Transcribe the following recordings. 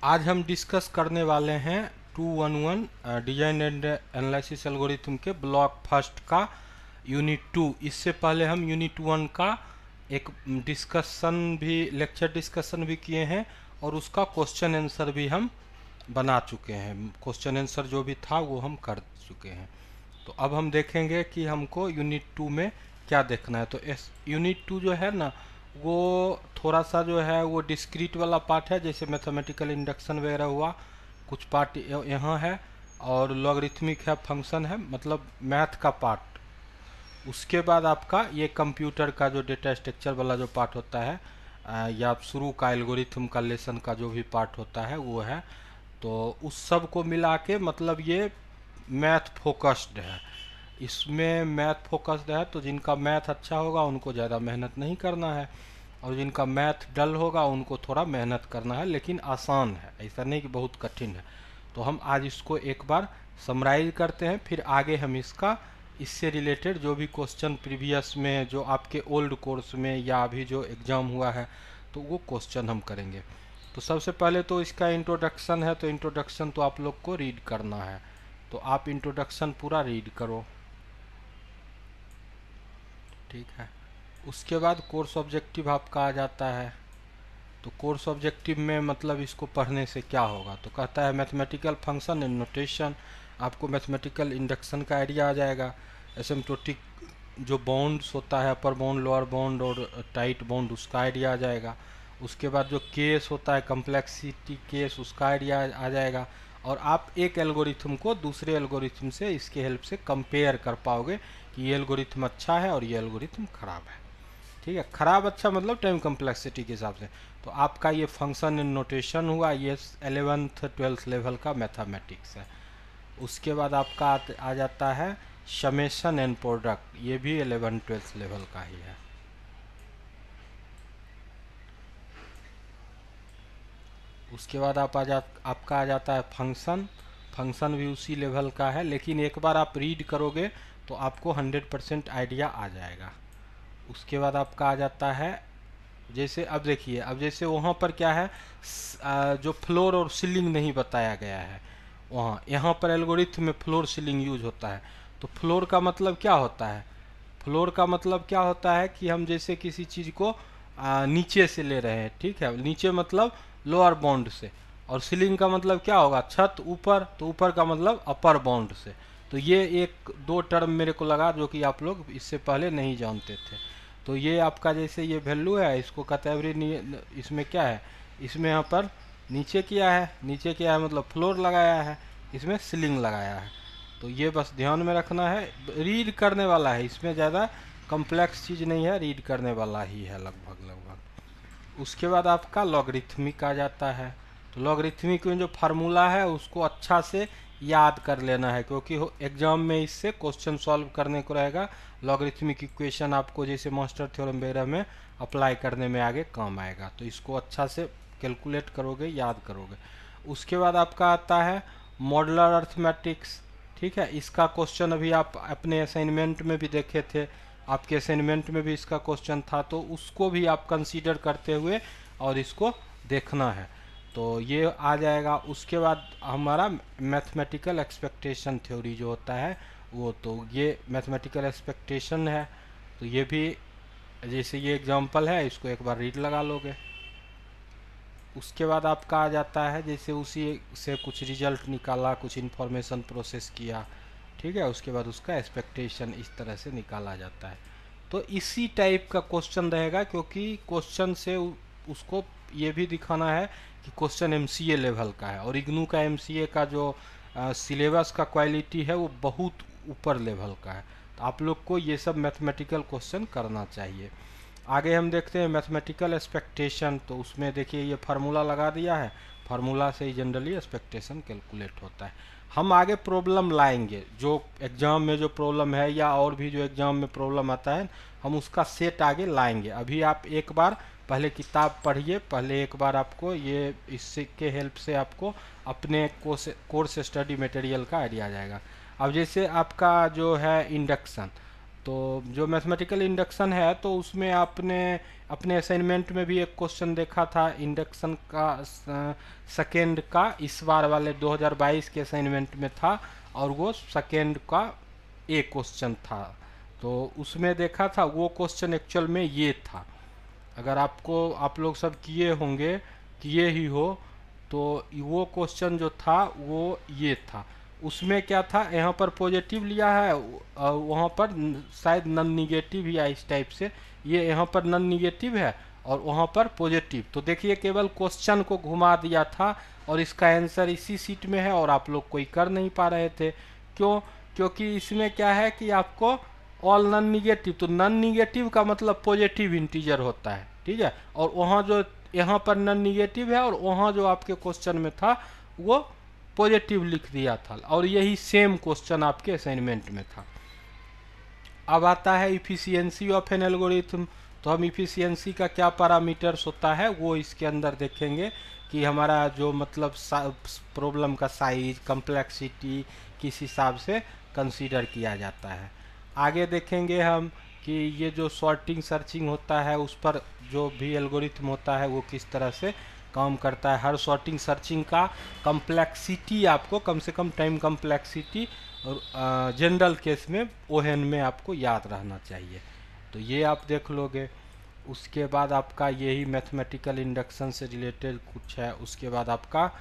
आज हम डिस्कस करने वाले हैं 211 डिजाइन एंड एनालिसिस एल्गोरिथम के ब्लॉक फर्स्ट का यूनिट 2। इससे पहले हम यूनिट 1 का एक डिस्कशन भी लेक्चर डिस्कशन भी किए हैं और उसका क्वेश्चन आंसर भी हम बना चुके हैं। क्वेश्चन आंसर जो भी था वो हम कर चुके हैं। तो अब हम देखेंगे कि हमको यूनिट 2 में क्या देखना है। तो इस यूनिट 2 जो है ना, वो थोड़ा सा जो है वो डिस्क्रीट वाला पार्ट है, जैसे मैथमेटिकल इंडक्शन वगैरह हुआ, कुछ पार्ट यहाँ है और लॉगरिथमिक है, फंक्शन है, मतलब मैथ का पार्ट। उसके बाद आपका ये कंप्यूटर का जो डेटा स्ट्रक्चर वाला जो पार्ट होता है, या शुरू का एल्गोरिथम का लेसन का जो भी पार्ट होता है वो है। तो उस सब को मिला के मतलब ये मैथ फोकस्ड है। इसमें मैथ फोकस्ड है तो जिनका मैथ अच्छा होगा उनको ज़्यादा मेहनत नहीं करना है, और जिनका मैथ डल होगा उनको थोड़ा मेहनत करना है, लेकिन आसान है, ऐसा नहीं कि बहुत कठिन है। तो हम आज इसको एक बार समराइज करते हैं, फिर आगे हम इसका इससे रिलेटेड जो भी क्वेश्चन प्रीवियस में जो आपके ओल्ड कोर्स में या अभी जो एग्ज़ाम हुआ है तो वो क्वेश्चन हम करेंगे। तो सबसे पहले तो इसका इंट्रोडक्शन है, तो इंट्रोडक्शन तो आप लोग को रीड करना है। तो आप इंट्रोडक्शन पूरा रीड करो, ठीक है। उसके बाद कोर्स ऑब्जेक्टिव आपका आ जाता है। तो कोर्स ऑब्जेक्टिव में मतलब इसको पढ़ने से क्या होगा, तो कहता है मैथमेटिकल फंक्शन एंड नोटेशन। आपको मैथमेटिकल इंडक्शन का आइडिया आ जाएगा। एसिम्प्टोटिक जो बॉन्ड्स होता है, अपर बॉन्ड, लोअर बॉन्ड और टाइट बॉन्ड, उसका आइडिया आ जाएगा। उसके बाद जो केस होता है, कम्प्लेक्सिटी केस, उसका आइडिया आ जाएगा। और आप एक एल्गोरिथम को दूसरे एल्गोरिथम से इसके हेल्प से कंपेयर कर पाओगे कि ये एल्गोरिथम अच्छा है और ये एल्गोरिथम खराब है, ठीक है। खराब अच्छा मतलब टाइम कम्प्लेक्सिटी के हिसाब से। तो आपका ये फंक्शन इन नोटेशन हुआ, ये 11th-12th लेवल का मैथमेटिक्स है। उसके बाद आपका आ जाता है समेशन एंड प्रोडक्ट, ये भी 11th-12th लेवल का ही है। उसके बाद आपका आ जाता है फंक्शन। फंक्शन भी उसी लेवल का है, लेकिन एक बार आप रीड करोगे तो आपको 100% आइडिया आ जाएगा। उसके बाद आपका आ जाता है, जैसे अब देखिए, अब जैसे वहाँ पर क्या है, जो फ्लोर और सीलिंग नहीं बताया गया है, वहाँ यहाँ पर एल्गोरिथम में फ्लोर सीलिंग यूज होता है। तो फ्लोर का मतलब क्या होता है, फ्लोर का मतलब क्या होता है कि हम जैसे किसी चीज़ को नीचे से ले रहे हैं, ठीक है, नीचे मतलब लोअर बाउंड से, और सीलिंग का मतलब क्या होगा, छत ऊपर, तो ऊपर का मतलब अपर बाउंड से। तो ये एक दो टर्म मेरे को लगा जो कि आप लोग इससे पहले नहीं जानते थे। तो ये आपका जैसे ये वैल्यू है, इसको कैटेगरी, इसमें क्या है, इसमें यहाँ पर नीचे किया है, नीचे किया है मतलब फ्लोर लगाया है, इसमें सीलिंग लगाया है। तो ये बस ध्यान में रखना है, रीड करने वाला है, इसमें ज़्यादा कॉम्प्लेक्स चीज़ नहीं है, रीड करने वाला ही है लगभग लगभग। उसके बाद आपका लॉगरिथमिक आ जाता है। तो लॉगरिथमिक में जो फार्मूला है उसको अच्छा से याद कर लेना है, क्योंकि एग्जाम में इससे क्वेश्चन सॉल्व करने को रहेगा। लॉगरिथमिक इक्वेशन आपको जैसे मास्टर थ्योरम वगैरह में अप्लाई करने में आगे काम आएगा, तो इसको अच्छा से कैलकुलेट करोगे, याद करोगे। उसके बाद आपका आता है मॉडुलर अर्थमेटिक्स, ठीक है। इसका क्वेश्चन अभी आप अपने असाइनमेंट में भी देखे थे, आपके असाइनमेंट में भी इसका क्वेश्चन था, तो उसको भी आप कंसीडर करते हुए और इसको देखना है। तो ये आ जाएगा। उसके बाद हमारा मैथमेटिकल एक्सपेक्टेशन थ्योरी जो होता है वो, तो ये मैथमेटिकल एक्सपेक्टेशन है। तो ये भी जैसे ये एग्जांपल है, इसको एक बार रीड लगा लोगे। उसके बाद आपका आ जाता है जैसे उसी से कुछ रिजल्ट निकाला, कुछ इन्फॉर्मेशन प्रोसेस किया, ठीक है। उसके बाद उसका एक्सपेक्टेशन इस तरह से निकाला जाता है। तो इसी टाइप का क्वेश्चन रहेगा, क्योंकि क्वेश्चन से उसको ये भी दिखाना है कि क्वेश्चन एमसीए लेवल का है, और इग्नू का एमसीए का जो सिलेबस का क्वालिटी है वो बहुत ऊपर लेवल का है। तो आप लोग को ये सब मैथमेटिकल क्वेश्चन करना चाहिए। आगे हम देखते हैं मैथमेटिकल एक्सपेक्टेशन। तो उसमें देखिए ये फार्मूला लगा दिया है, फार्मूला से ही जनरली एक्सपेक्टेशन कैलकुलेट होता है। हम आगे प्रॉब्लम लाएंगे, जो एग्जाम में जो प्रॉब्लम है या और भी जो एग्जाम में प्रॉब्लम आता है, हम उसका सेट आगे लाएंगे। अभी आप एक बार पहले किताब पढ़िए, पहले एक बार आपको ये इसके हेल्प से आपको अपने कोर्स स्टडी मटेरियल का आइडिया आ जाएगा। अब जैसे आपका जो है इंडक्शन, तो जो मैथमेटिकल इंडक्शन है तो उसमें आपने अपने असाइनमेंट में भी एक क्वेश्चन देखा था इंडक्शन का सेकेंड का, इस बार वाले 2022 के असाइनमेंट में था, और वो सेकेंड का एक क्वेश्चन था। तो उसमें देखा था वो क्वेश्चन एक्चुअल में ये था। अगर आप लोग सब किए होंगे, किए ही हो, तो वो क्वेश्चन जो था वो ये था। उसमें क्या था, यहाँ पर पॉजिटिव लिया है और वहाँ पर शायद नन निगेटिव या इस टाइप से, ये यहाँ पर नन निगेटिव है और वहाँ पर पॉजिटिव। तो देखिए केवल क्वेश्चन को घुमा दिया था और इसका आंसर इसी सीट में है और आप लोग कोई कर नहीं पा रहे थे। क्यों? क्योंकि इसमें क्या है कि आपको ऑल नन निगेटिव, तो नन निगेटिव का मतलब पॉजिटिव इंटीजर होता है, ठीक है। और वहाँ जो यहाँ पर नन निगेटिव है और वहाँ जो आपके क्वेश्चन में था वो पॉजिटिव लिख दिया था, और यही सेम क्वेश्चन आपके असाइनमेंट में था। अब आता है इफिशियंसी ऑफ एन एल्गोरिथम। तो हम इफिशियंसी का क्या पैरामीटर्स होता है वो इसके अंदर देखेंगे कि हमारा जो मतलब प्रॉब्लम का साइज, कम्प्लेक्सिटी किस हिसाब से कंसीडर किया जाता है। आगे देखेंगे हम कि ये जो सॉर्टिंग सर्चिंग होता है उस पर जो भी एल्गोरिथम होता है वो किस तरह से काम करता है। हर सॉर्टिंग सर्चिंग का कम्प्लेक्सिटी आपको कम से कम टाइम कम्प्लेक्सिटी और जनरल केस में ओहेन में आपको याद रहना चाहिए। तो ये आप देख लोगे। उसके बाद आपका यही मैथमेटिकल इंडक्शन से रिलेटेड कुछ है। उसके बाद आपका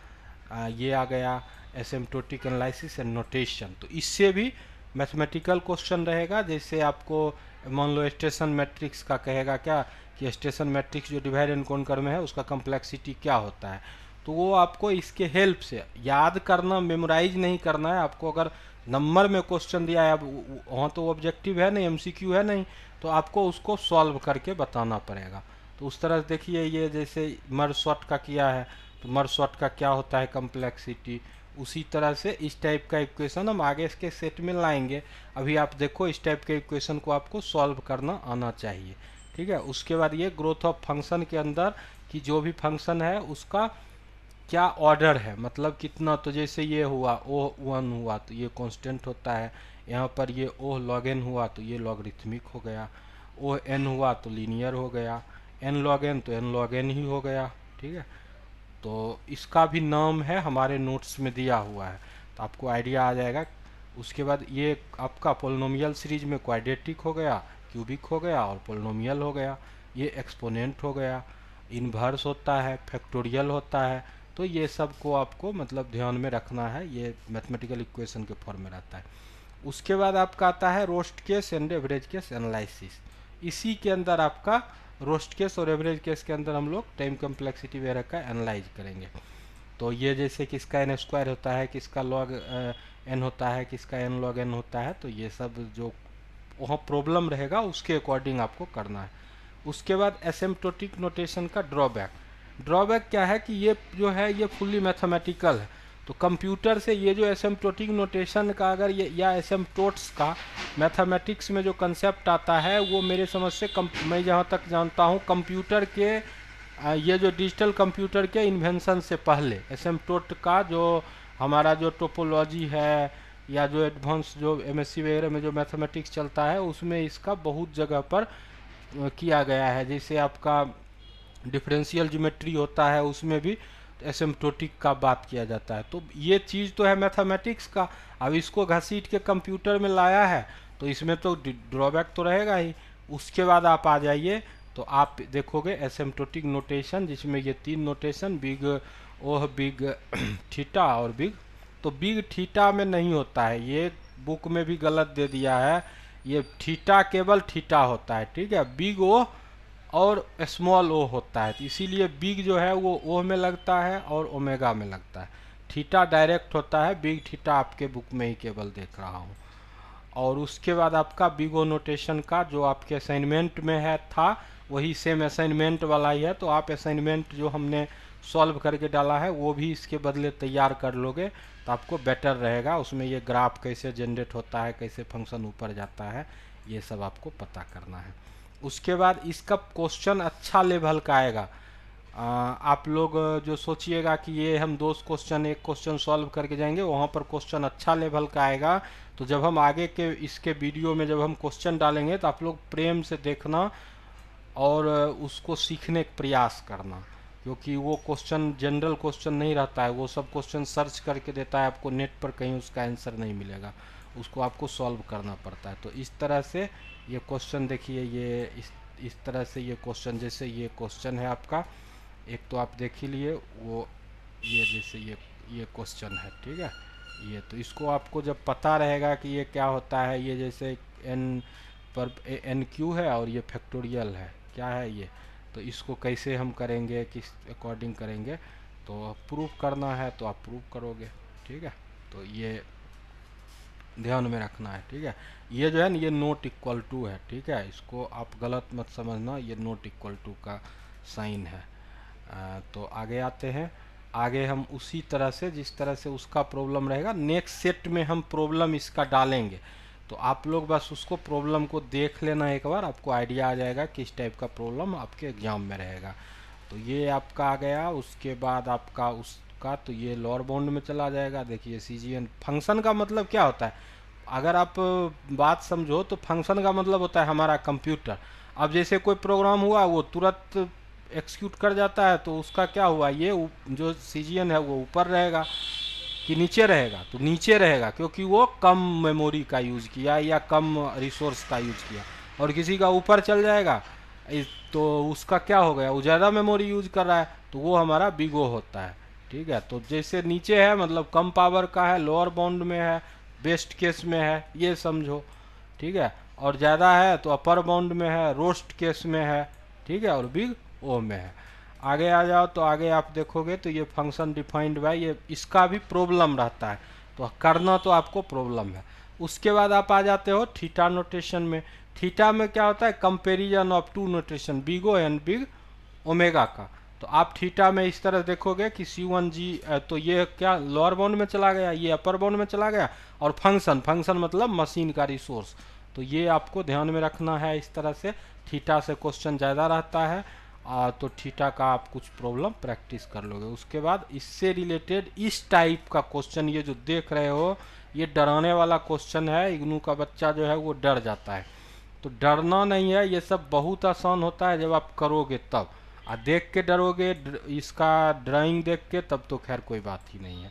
ये आ गया एसिम्प्टोटिक एनालिसिस एंड नोटेशन। तो इससे भी मैथमेटिकल क्वेश्चन रहेगा। जैसे आपको मान लो स्टेशन मैट्रिक्स का कहेगा क्या कि स्टेशन मैट्रिक्स जो डिवाइड एंड कॉन्कर में है उसका कम्प्लेक्सिटी क्या होता है, तो वो आपको इसके हेल्प से याद करना, मेमोराइज नहीं करना है आपको। अगर नंबर में क्वेश्चन दिया है, अब वहाँ तो ऑब्जेक्टिव है नहीं, एमसीक्यू है नहीं, तो आपको उसको सॉल्व करके बताना पड़ेगा। तो उस तरह से देखिए, ये जैसे मर्ज सॉर्ट का किया है तो मर्ज सॉर्ट का क्या होता है कम्प्लेक्सिटी, उसी तरह से इस टाइप का इक्वेशन हम आगे इसके सेट में लाएंगे। अभी आप देखो इस टाइप के इक्वेशन को आपको सॉल्व करना आना चाहिए, ठीक है। उसके बाद ये ग्रोथ ऑफ फंक्शन के अंदर कि जो भी फंक्शन है उसका क्या ऑर्डर है, मतलब कितना। तो जैसे ये हुआ ओ 1 हुआ तो ये कांस्टेंट होता है, यहाँ पर ये ओ लॉग एन हुआ तो ये लॉगरिथमिक हो गया, ओ एन हुआ तो लीनियर हो गया, एन लॉग एन तो एन लॉग एन ही हो गया, ठीक है। तो इसका भी नाम है हमारे नोट्स में दिया हुआ है, तो आपको आइडिया आ जाएगा। उसके बाद ये आपका पोलिनोमियल सीरीज में क्वाड्रेटिक हो गया, क्यूबिक हो गया और पोलिनोमियल हो गया, ये एक्सपोनेंट हो गया, इन्वर्स होता है, फैक्टोरियल होता है। तो ये सब को आपको मतलब ध्यान में रखना है, ये मैथमेटिकल इक्वेशन के फॉर्म में रहता है। उसके बाद आपका आता है roast case and average case analysis. इसी के अंदर आपका रोस्ट केस और एवरेज केस के अंदर हम लोग टाइम कम्प्लेक्सिटी वगैरह का एनालाइज करेंगे। तो ये जैसे किसका एन स्क्वायर होता है, किसका लॉग एन होता है, किसका एन लॉग एन होता है, तो ये सब जो वहाँ प्रॉब्लम रहेगा उसके अकॉर्डिंग आपको करना है। उसके बाद एसिम्प्टोटिक नोटेशन का ड्रॉबैक। ड्रॉबैक क्या है कि ये जो है ये फुल्ली मैथमेटिकल है, तो कंप्यूटर से ये जो एसिम्प्टोटिक नोटेशन का अगर ये या एसिम्प्टोट्स का मैथमेटिक्स में जो कंसेप्ट आता है वो मेरे समझ से मैं जहाँ तक जानता हूँ कंप्यूटर के ये जो डिजिटल कंप्यूटर के इन्वेंशन से पहले एसिम्प्टोट का जो हमारा जो टोपोलॉजी है या जो एडवांस जो एमएससी वगैरह में जो मैथमेटिक्स चलता है उसमें इसका बहुत जगह पर किया गया है। जैसे आपका डिफरेंशियल ज्योमेट्री होता है उसमें भी एसिम्प्टोटिक का बात किया जाता है। तो ये चीज़ तो है मैथमेटिक्स का, अब इसको घसीट के कंप्यूटर में लाया है तो इसमें तो ड्रॉबैक तो रहेगा ही। उसके बाद आप आ जाइए तो आप देखोगे एसिम्प्टोटिक नोटेशन जिसमें ये 3 नोटेशन बिग ओह, बिग थीटा और बिग, तो बिग थीटा में नहीं होता है, ये बुक में भी गलत दे दिया है। ये थीटा केवल थीटा होता है, ठीक है, बिग ओ और स्मॉल ओ होता है, तो इसीलिए बिग जो है वो ओ में लगता है और ओमेगा में लगता है। थीटा डायरेक्ट होता है, बिग थीटा आपके बुक में ही केवल देख रहा हूँ। और उसके बाद आपका बिग ओ नोटेशन का जो आपके असाइनमेंट में है था वही सेम असाइनमेंट वाला ही है, तो आप असाइनमेंट जो हमने सॉल्व करके डाला है वो भी इसके बदले तैयार कर लोगे तो आपको बेटर रहेगा। उसमें ये ग्राफ कैसे जनरेट होता है, कैसे फंक्शन ऊपर जाता है, ये सब आपको पता करना है। उसके बाद इसका क्वेश्चन अच्छा लेवल का आएगा, आप लोग जो सोचिएगा कि ये हम दो क्वेश्चन एक क्वेश्चन सॉल्व करके जाएंगे, वहाँ पर क्वेश्चन अच्छा लेवल का आएगा। तो जब हम आगे के इसके वीडियो में जब हम क्वेश्चन डालेंगे तो आप लोग प्रेम से देखना और उसको सीखने का प्रयास करना, क्योंकि वो क्वेश्चन जनरल क्वेश्चन नहीं रहता है, वो सब क्वेश्चन सर्च करके देता है आपको, नेट पर कहीं उसका आंसर नहीं मिलेगा, उसको आपको सॉल्व करना पड़ता है। तो इस तरह से ये क्वेश्चन देखिए, ये इस तरह से ये क्वेश्चन, जैसे ये क्वेश्चन है आपका, एक तो आप देख ही लिए वो, ये जैसे ये क्वेश्चन है, ठीक है। ये तो इसको आपको जब पता रहेगा कि ये क्या होता है, ये जैसे एन पर एन क्यू है और ये फैक्टोरियल है, क्या है ये, तो इसको कैसे हम करेंगे, किस अकॉर्डिंग करेंगे, तो प्रूफ करना है तो आप प्रूफ करोगे, ठीक है। तो ये ध्यान में रखना है, ठीक है। ये जो है ना, ये नॉट इक्वल टू है, ठीक है, इसको आप गलत मत समझना, ये नॉट इक्वल टू का साइन है। तो आगे आते हैं, आगे हम उसी तरह से जिस तरह से उसका प्रॉब्लम रहेगा, नेक्स्ट सेट में हम प्रॉब्लम इसका डालेंगे। तो आप लोग बस उसको प्रॉब्लम को देख लेना एक बार, आपको आइडिया आ जाएगा किस टाइप का प्रॉब्लम आपके एग्जाम में रहेगा। तो ये आपका आ गया, उसके बाद आपका उसका तो ये लोअर बाउंड में चला जाएगा। देखिए CGN फंक्शन का मतलब क्या होता है, अगर आप बात समझो तो फंक्शन का मतलब होता है हमारा कंप्यूटर। अब जैसे कोई प्रोग्राम हुआ वो तुरंत एक्सिक्यूट कर जाता है, तो उसका क्या हुआ, ये जो CGN है वो ऊपर रहेगा कि नीचे रहेगा, तो नीचे रहेगा, क्योंकि वो कम मेमोरी का यूज़ किया या कम रिसोर्स का यूज़ किया। और किसी का ऊपर चल जाएगा तो उसका क्या हो गया, वो ज़्यादा मेमोरी यूज कर रहा है, तो वो हमारा बिगो होता है, ठीक है। तो जैसे नीचे है मतलब कम पावर का है, लोअर बाउंड में है, बेस्ट केस में है, ये समझो, ठीक है। और ज़्यादा है तो अपर बाउंड में है, रोस्ट केस में है, ठीक है, और बिग ओ में है। आगे आ जाओ तो आगे आप देखोगे तो ये फंक्शन डिफाइंड बाय, ये इसका भी प्रॉब्लम रहता है, तो करना तो आपको प्रॉब्लम है। उसके बाद आप आ जाते हो थीटा नोटेशन में। थीटा में क्या होता है, comparison of two notation, big O and big omega का। तो आप थीटा में इस तरह देखोगे कि C1G, तो ये क्या लोअर बाउंड में चला गया, ये अपर बाउंड में चला गया, और फंक्शन, फंक्शन मतलब मशीन का रिसोर्स, तो ये आपको ध्यान में रखना है। इस तरह से थीटा से क्वेश्चन ज़्यादा रहता है, तो थीटा का आप कुछ प्रॉब्लम प्रैक्टिस कर लोगे। उसके बाद इससे रिलेटेड इस टाइप का क्वेश्चन, ये जो देख रहे हो ये डराने वाला क्वेश्चन है, इग्नू का बच्चा जो है वो डर जाता है। तो डरना नहीं है, ये सब बहुत आसान होता है जब आप करोगे तब। देख के डरोगे, इसका ड्राइंग देख के, तब तो खैर कोई बात ही नहीं है।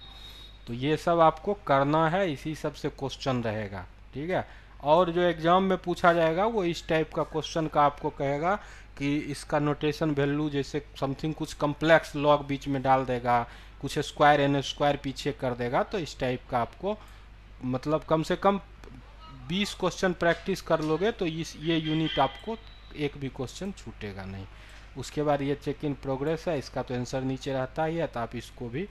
तो ये सब आपको करना है, इसी सब से क्वेश्चन रहेगा, ठीक है। और जो एग्जाम में पूछा जाएगा वो इस टाइप का क्वेश्चन का आपको कहेगा कि इसका नोटेशन वैल्यू, जैसे समथिंग कुछ कम्प्लेक्स लॉग बीच में डाल देगा, कुछ स्क्वायर एन स्क्वायर पीछे कर देगा, तो इस टाइप का आपको मतलब कम से कम 20 क्वेश्चन प्रैक्टिस कर लोगे तो ये यूनिट आपको एक भी क्वेश्चन छूटेगा नहीं। उसके बाद ये चेक इन प्रोग्रेस है, इसका तो आंसर नीचे रहता ही है, तो आप इसको भी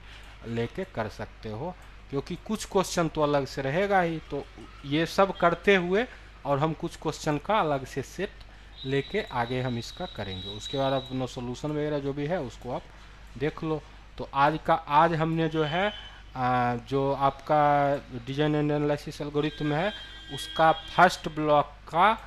लेके कर सकते हो, क्योंकि कुछ क्वेश्चन तो अलग से रहेगा ही। तो ये सब करते हुए और हम कुछ क्वेश्चन का अलग से सेट लेके आगे हम इसका करेंगे। उसके बाद अपना सोल्यूशन वगैरह जो भी है उसको आप देख लो। तो आज हमने जो है जो आपका डिजाइन एंड एनालिसिस एल्गोरिथम है, उसका फर्स्ट ब्लॉक का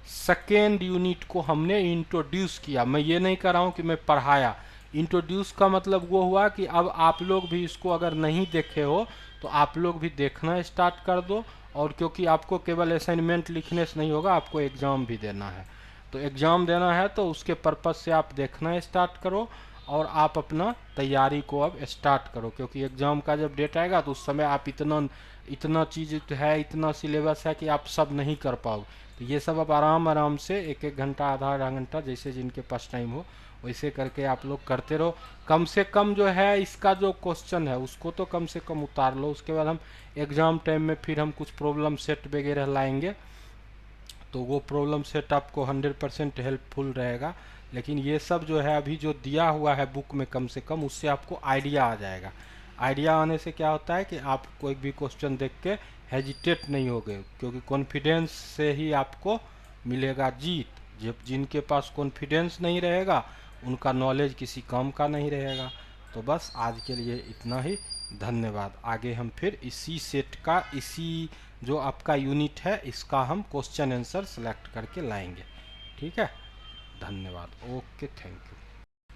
सेकेंड यूनिट को हमने इंट्रोड्यूस किया। मैं ये नहीं कर रहा हूँ कि मैं पढ़ाया, इंट्रोड्यूस का मतलब वो हुआ कि अब आप लोग भी इसको अगर नहीं देखे हो तो आप लोग भी देखना स्टार्ट कर दो। और क्योंकि आपको केवल असाइनमेंट लिखने से नहीं होगा, आपको एग्ज़ाम भी देना है, तो एग्ज़ाम देना है तो उसके पर्पज़ से आप देखना स्टार्ट करो और आप अपना तैयारी को अब स्टार्ट करो, क्योंकि एग्ज़ाम का जब डेट आएगा तो उस समय आप इतना चीज़ है, इतना सिलेबस है कि आप सब नहीं कर पाओगे। तो ये सब आप आराम आराम से 1-1 घंटा, आधा घंटा, जैसे जिनके पास टाइम हो वैसे करके आप लोग करते रहो। कम से कम जो है इसका जो क्वेश्चन है उसको तो कम से कम उतार लो। उसके बाद हम एग्ज़ाम टाइम में फिर हम कुछ प्रॉब्लम सेट वगैरह लाएंगे, तो वो प्रॉब्लम सेट आपको 100% हेल्पफुल रहेगा। लेकिन ये सब जो है अभी जो दिया हुआ है बुक में, कम से कम उससे आपको आइडिया आ जाएगा। आइडिया आने से क्या होता है कि आप कोई भी क्वेश्चन देख के हेजिटेट नहीं होगे, क्योंकि कॉन्फिडेंस से ही आपको मिलेगा जीत। जब जिनके पास कॉन्फिडेंस नहीं रहेगा उनका नॉलेज किसी काम का नहीं रहेगा। तो बस आज के लिए इतना ही, धन्यवाद। आगे हम फिर इसी सेट का, इसी जो आपका यूनिट है इसका हम क्वेश्चन आंसर सेलेक्ट करके लाएंगे, ठीक है। धन्यवाद, ओके, थैंक यू।